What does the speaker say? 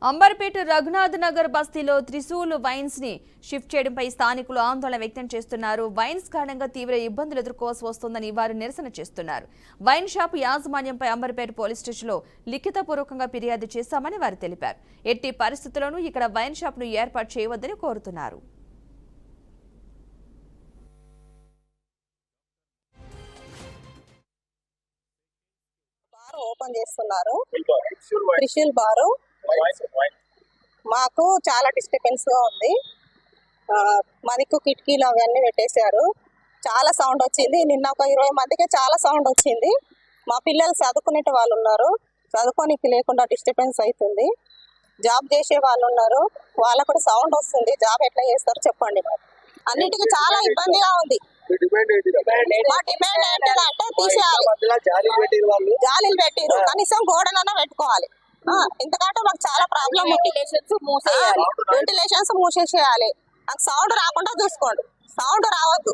అంబర్పేట రఘునాథ్ నగర్ బస్తీలో త్రిశూల్ వైన్స్ ని షిఫ్ట్ చేయడంపై స్థానికులు ఆందోళన వ్యక్తం చేస్తున్నారు. వైన్స్ కారణంగా తీవ్ర ఇబ్బందులు ఎదుర్కోవాల్సి వస్తోందని వారు నిరసన చేస్తున్నారు. వైన్ షాప్ యాజమాన్యంపై అంబర్పేట పోలీస్ స్టేషన్లో లిఖితపూర్వకంగా ఫిర్యాదు చేశామని వారు తెలిపారు. ఎట్టి పరిస్థితుల్లోనూ ఇక్కడ వైన్ షాప్ ను ఏర్పాటు చేయవద్దని కోరుతున్నారు. ఓపెన్ చేస్తున్నారు త్రిశూల్ బారు. మాకు చాలా డిస్టర్బెన్స్ గా ఉంది. మనకు కిటికీలు అవన్నీ పెట్టేశారు. చాలా సౌండ్ వచ్చింది. నిన్న ఒక 20 మందికి చాలా సౌండ్ వచ్చింది. మా పిల్లలు చదువుకునే వాళ్ళు ఉన్నారు, చదువుకోనికి లేకుండా డిస్టర్బెన్స్ అవుతుంది. జాబ్ చేసే వాళ్ళు ఉన్నారు, వాళ్ళకు కూడా సౌండ్ వస్తుంది. జాబ్ ఎట్లా చేస్తారు చెప్పండి. అన్నిటికీ చాలా ఇబ్బందిగా ఉంది. మా డిమాండ్ ఏంటంటే తీసేయాలి. జాలీలు పెట్టిరు, కనీసం గోడనన్నా పెట్టుకోవాలి. ఎందుకంటే మాకు చాలా ప్రాబ్లం. వెంటిలేషన్స్ మూసేసేయాలి. నాకు సౌండ్ రాకుండా చూసుకోండి. సౌండ్ రావద్దు.